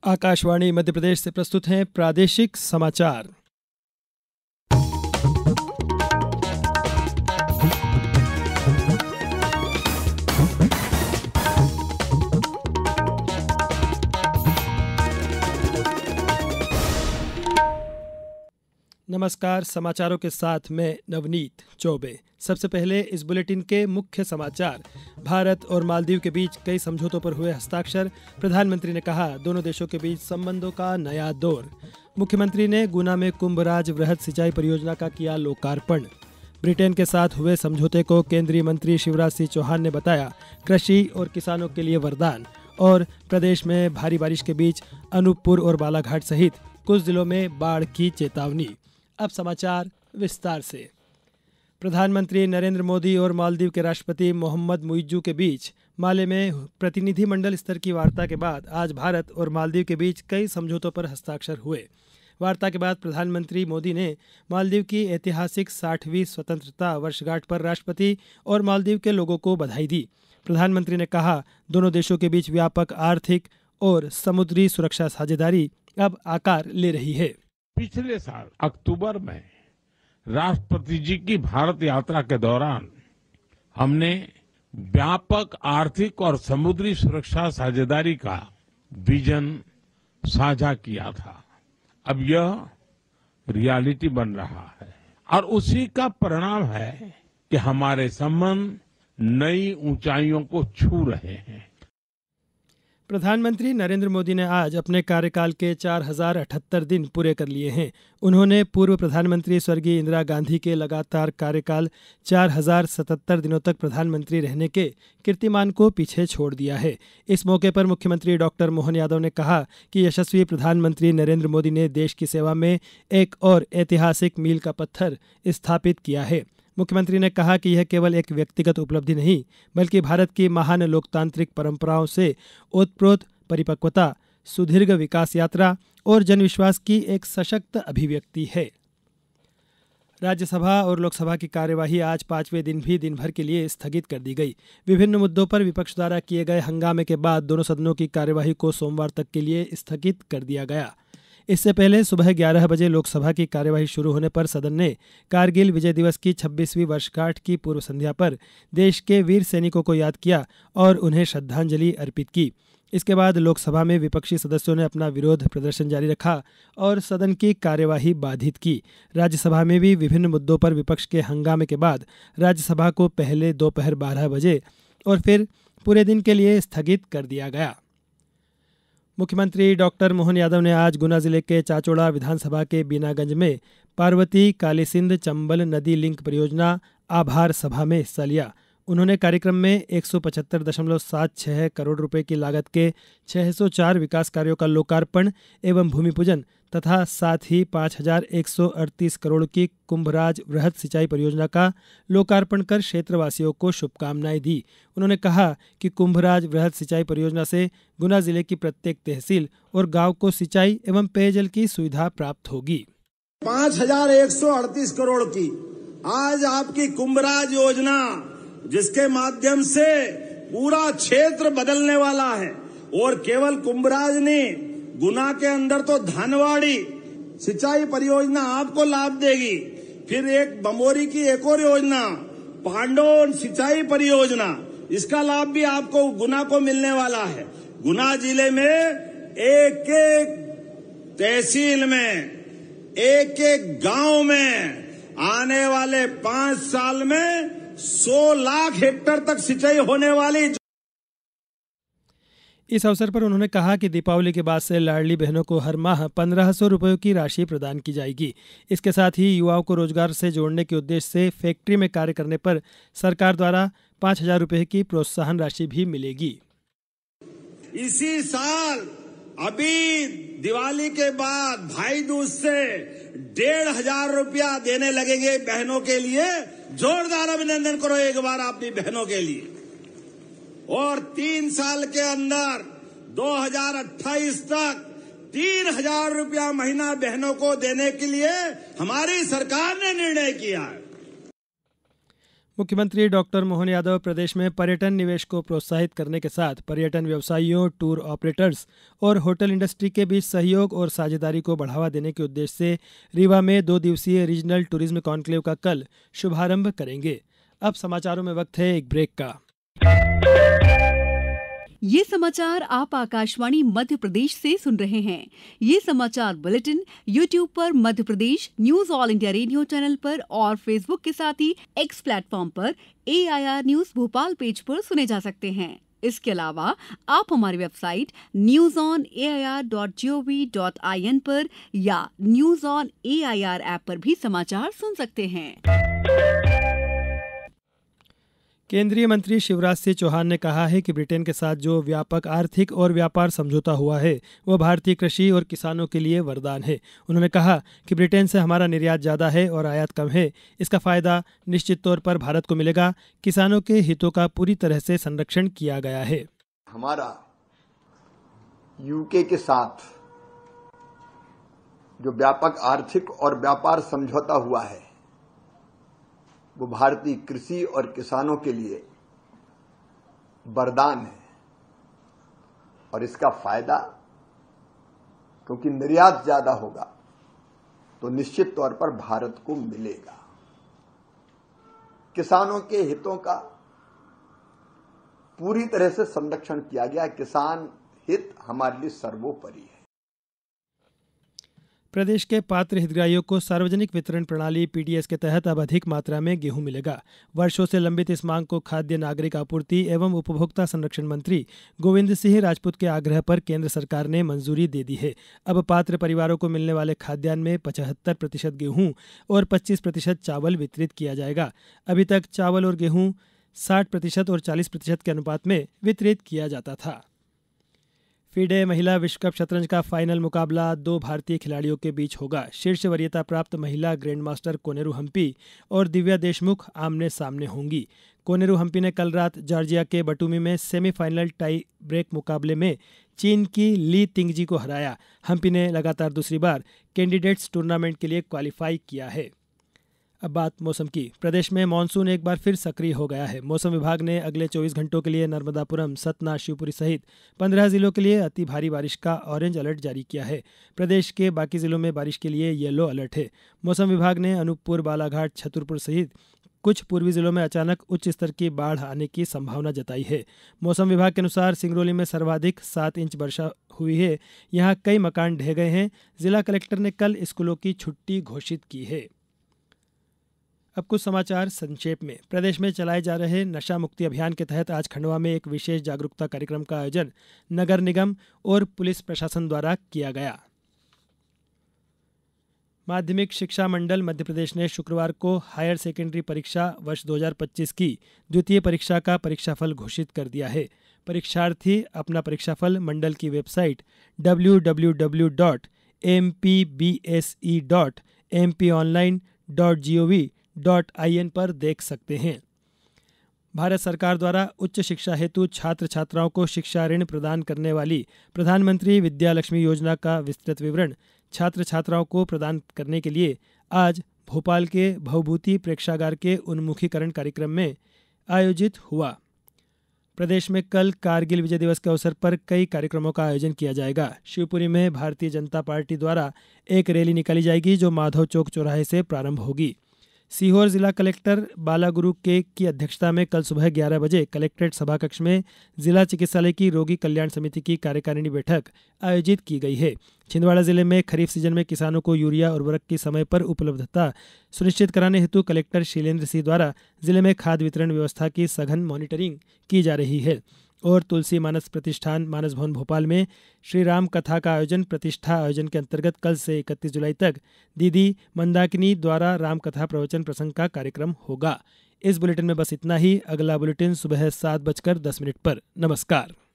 आकाशवाणी मध्य प्रदेश से प्रस्तुत हैं प्रादेशिक समाचार। नमस्कार, समाचारों के साथ मैं नवनीत चौबे। सबसे पहले इस बुलेटिन के मुख्य समाचार। भारत और मालदीव के बीच कई समझौतों पर हुए हस्ताक्षर। प्रधानमंत्री ने कहा, दोनों देशों के बीच संबंधों का नया दौर। मुख्यमंत्री ने गुना में कुंभराज वृहद सिंचाई परियोजना का किया लोकार्पण। ब्रिटेन के साथ हुए समझौते को केंद्रीय मंत्री शिवराज सिंह चौहान ने बताया कृषि और किसानों के लिए वरदान। और प्रदेश में भारी बारिश के बीच अनूपपुर और बालाघाट सहित कुछ जिलों में बाढ़ की चेतावनी। अब समाचार विस्तार से। प्रधानमंत्री नरेंद्र मोदी और मालदीव के राष्ट्रपति मोहम्मद मुइज्जू के बीच माले में प्रतिनिधिमंडल स्तर की वार्ता के बाद आज भारत और मालदीव के बीच कई समझौतों पर हस्ताक्षर हुए। वार्ता के बाद प्रधानमंत्री मोदी ने मालदीव की ऐतिहासिक 60वीं स्वतंत्रता वर्षगांठ पर राष्ट्रपति और मालदीव के लोगों को बधाई दी। प्रधानमंत्री ने कहा, दोनों देशों के बीच व्यापक आर्थिक और समुद्री सुरक्षा साझेदारी अब आकार ले रही है। पिछले साल अक्टूबर में राष्ट्रपति जी की भारत यात्रा के दौरान हमने व्यापक आर्थिक और समुद्री सुरक्षा साझेदारी का विजन साझा किया था। अब यह रियलिटी बन रहा है और उसी का परिणाम है कि हमारे संबंध नई ऊंचाइयों को छू रहे हैं। प्रधानमंत्री नरेंद्र मोदी ने आज अपने कार्यकाल के 4078 दिन पूरे कर लिए हैं। उन्होंने पूर्व प्रधानमंत्री स्वर्गीय इंदिरा गांधी के लगातार कार्यकाल 4077 दिनों तक प्रधानमंत्री रहने के कीर्तिमान को पीछे छोड़ दिया है। इस मौके पर मुख्यमंत्री डॉक्टर मोहन यादव ने कहा कि यशस्वी प्रधानमंत्री नरेंद्र मोदी ने देश की सेवा में एक और ऐतिहासिक मील का पत्थर स्थापित किया है। मुख्यमंत्री ने कहा कि यह केवल एक व्यक्तिगत उपलब्धि नहीं, बल्कि भारत की महान लोकतांत्रिक परंपराओं से ओतप्रोत परिपक्वता, सुदीर्घ विकास यात्रा और जनविश्वास की एक सशक्त अभिव्यक्ति है। राज्यसभा और लोकसभा की कार्यवाही आज 5वें दिन भी दिन भर के लिए स्थगित कर दी गई। विभिन्न मुद्दों पर विपक्ष द्वारा किए गए हंगामे के बाद दोनों सदनों की कार्यवाही को सोमवार तक के लिए स्थगित कर दिया गया। इससे पहले सुबह 11 बजे लोकसभा की कार्यवाही शुरू होने पर सदन ने कारगिल विजय दिवस की 26वीं वर्षगांठ की पूर्व संध्या पर देश के वीर सैनिकों को याद किया और उन्हें श्रद्धांजलि अर्पित की। इसके बाद लोकसभा में विपक्षी सदस्यों ने अपना विरोध प्रदर्शन जारी रखा और सदन की कार्यवाही बाधित की। राज्यसभा में भी विभिन्न मुद्दों पर विपक्ष के हंगामे के बाद राज्यसभा को पहले दोपहर 12 बजे और फिर पूरे दिन के लिए स्थगित कर दिया गया। मुख्यमंत्री डॉक्टर मोहन यादव ने आज गुना जिले के चाचौड़ा विधानसभा के बीनागंज में पार्वती कालीसिंध चंबल नदी लिंक परियोजना आभार सभा में हिस्सा लिया। उन्होंने कार्यक्रम में 175.76 करोड़ रुपए की लागत के 604 विकास कार्यों का लोकार्पण एवं भूमि पूजन तथा साथ ही 5138 करोड़ की कुंभराज वृहद सिंचाई परियोजना का लोकार्पण कर क्षेत्रवासियों को शुभकामनाएं दी। उन्होंने कहा कि कुंभराज वृहद सिंचाई परियोजना से गुना जिले की प्रत्येक तहसील और गांव को सिंचाई एवं पेयजल की सुविधा प्राप्त होगी। 5138 करोड़ की आज आपकी कुंभराज योजना, जिसके माध्यम से पूरा क्षेत्र बदलने वाला है। और केवल कुंभराज नहीं, गुना के अंदर तो धनवाड़ी सिंचाई परियोजना आपको लाभ देगी। फिर एक बमोरी की एक और योजना पांडव सिंचाई परियोजना, इसका लाभ भी आपको गुना को मिलने वाला है। गुना जिले में एक एक तहसील में, एक एक गांव में आने वाले 5 साल में 100 लाख हेक्टेयर तक सिंचाई होने वाली। इस अवसर पर उन्होंने कहा कि दीपावली के बाद से लाडली बहनों को हर माह 1500 रुपये की राशि प्रदान की जाएगी। इसके साथ ही युवाओं को रोजगार से जोड़ने के उद्देश्य से फैक्ट्री में कार्य करने पर सरकार द्वारा 5000 रुपये की प्रोत्साहन राशि भी मिलेगी। इसी साल अभी दिवाली के बाद भाई दूज से 1500 रुपया देने लगेंगे बहनों के लिए। जोरदार अभिनंदन करो एक बार अपनी बहनों के लिए। और 3 साल के अंदर 2028 तक 3000 रुपया महीना बहनों को देने के लिए हमारी सरकार ने निर्णय किया है। मुख्यमंत्री डॉक्टर मोहन यादव प्रदेश में पर्यटन निवेश को प्रोत्साहित करने के साथ पर्यटन व्यवसायियों, टूर ऑपरेटर्स और होटल इंडस्ट्री के बीच सहयोग और साझेदारी को बढ़ावा देने के उद्देश्य से रीवा में 2 दिवसीय रीजनल टूरिज्म कॉन्क्लेव का कल शुभारंभ करेंगे। अब समाचारों में वक्त है एक ब्रेक का। ये समाचार आप आकाशवाणी मध्य प्रदेश से सुन रहे हैं। ये समाचार बुलेटिन YouTube पर Madhya Pradesh news All India Radio channel पर और फेसबुक के साथ ही एक्स प्लेटफॉर्म पर AIR न्यूज भोपाल पेज पर सुने जा सकते हैं। इसके अलावा आप हमारी वेबसाइट newsonair.gov.in पर या न्यूज ऑन AIR ऐप पर भी समाचार सुन सकते हैं। केंद्रीय मंत्री शिवराज सिंह चौहान ने कहा है कि ब्रिटेन के साथ जो व्यापक आर्थिक और व्यापार समझौता हुआ है वह भारतीय कृषि और किसानों के लिए वरदान है। उन्होंने कहा कि ब्रिटेन से हमारा निर्यात ज़्यादा है और आयात कम है। इसका फायदा निश्चित तौर पर भारत को मिलेगा। किसानों के हितों का पूरी तरह से संरक्षण किया गया है। हमारा यूके के साथ जो व्यापक आर्थिक और व्यापार समझौता हुआ है वो भारतीय कृषि और किसानों के लिए वरदान है और इसका फायदा क्योंकि निर्यात ज्यादा होगा तो निश्चित तौर पर भारत को मिलेगा। किसानों के हितों का पूरी तरह से संरक्षण किया गया। किसान हित हमारे लिए सर्वोपरि है। प्रदेश के पात्र हितग्राहियों को सार्वजनिक वितरण प्रणाली PDS के तहत अब अधिक मात्रा में गेहूं मिलेगा। वर्षों से लंबित इस मांग को खाद्य नागरिक आपूर्ति एवं उपभोक्ता संरक्षण मंत्री गोविंद सिंह राजपूत के आग्रह पर केंद्र सरकार ने मंजूरी दे दी है। अब पात्र परिवारों को मिलने वाले खाद्यान्न में 75% गेहूं और 25% चावल वितरित किया जाएगा। अभी तक चावल और गेहूं 60% और 40% के अनुपात में वितरित किया जाता था। FIDE महिला विश्व कप शतरंज का फाइनल मुकाबला 2 भारतीय खिलाड़ियों के बीच होगा। शीर्ष वरीयता प्राप्त महिला ग्रैंड मास्टर कोनेरू हम्पी और दिव्या देशमुख आमने सामने होंगी। कोनेरू हम्पी ने कल रात जॉर्जिया के बटूमी में सेमीफाइनल टाई ब्रेक मुकाबले में चीन की ली तिंगजी को हराया। हम्पी ने लगातार दूसरी बार कैंडिडेट्स टूर्नामेंट के लिए क्वालिफाई किया है। अब बात मौसम की। प्रदेश में मानसून एक बार फिर सक्रिय हो गया है। मौसम विभाग ने अगले 24 घंटों के लिए नर्मदापुरम, सतना, शिवपुरी सहित 15 जिलों के लिए अति भारी बारिश का ऑरेंज अलर्ट जारी किया है। प्रदेश के बाकी जिलों में बारिश के लिए येलो अलर्ट है। मौसम विभाग ने अनूपपुर, बालाघाट, छतरपुर सहित कुछ पूर्वी जिलों में अचानक उच्च स्तर की बाढ़ आने की संभावना जताई है। मौसम विभाग के अनुसार सिंगरौली में सर्वाधिक 7 इंच वर्षा हुई है। यहाँ कई मकान ढह गए हैं। जिला कलेक्टर ने कल स्कूलों की छुट्टी घोषित की है। अब कुछ समाचार संक्षेप में। प्रदेश में चलाए जा रहे नशा मुक्ति अभियान के तहत आज खंडवा में एक विशेष जागरूकता कार्यक्रम का आयोजन नगर निगम और पुलिस प्रशासन द्वारा किया गया। माध्यमिक शिक्षा मंडल मध्य प्रदेश ने शुक्रवार को हायर सेकेंडरी परीक्षा वर्ष 2025 की द्वितीय परीक्षा का परीक्षाफल घोषित कर दिया है। परीक्षार्थी अपना परीक्षाफल मंडल की वेबसाइट www.mpbse.mponline.gov.in पर देख सकते हैं। भारत सरकार द्वारा उच्च शिक्षा हेतु छात्र छात्राओं को शिक्षा ऋण प्रदान करने वाली प्रधानमंत्री विद्या लक्ष्मी योजना का विस्तृत विवरण छात्र छात्राओं को प्रदान करने के लिए आज भोपाल के भवभूति प्रेक्षागार के उन्मुखीकरण कार्यक्रम में आयोजित हुआ। प्रदेश में कल कारगिल विजय दिवस के अवसर पर कई कार्यक्रमों का आयोजन किया जाएगा। शिवपुरी में भारतीय जनता पार्टी द्वारा एक रैली निकाली जाएगी जो माधव चौक चौराहे से प्रारंभ होगी। सीहोर जिला कलेक्टर बालागुरु के की अध्यक्षता में कल सुबह 11 बजे कलेक्ट्रेट सभाकक्ष में जिला चिकित्सालय की रोगी कल्याण समिति की कार्यकारिणी बैठक आयोजित की गई है। छिंदवाड़ा जिले में खरीफ सीजन में किसानों को यूरिया उर्वरक की समय पर उपलब्धता सुनिश्चित कराने हेतु कलेक्टर शीलेंद्र सिंह द्वारा जिले में खाद वितरण व्यवस्था की सघन मॉनिटरिंग की जा रही है। और तुलसी मानस प्रतिष्ठान मानस भवन भोपाल में श्री राम कथा का आयोजन प्रतिष्ठा आयोजन के अंतर्गत कल से 31 जुलाई तक दीदी मंदाकिनी द्वारा राम कथा प्रवचन प्रसंग का कार्यक्रम होगा। इस बुलेटिन में बस इतना ही। अगला बुलेटिन सुबह 7:10 पर। नमस्कार।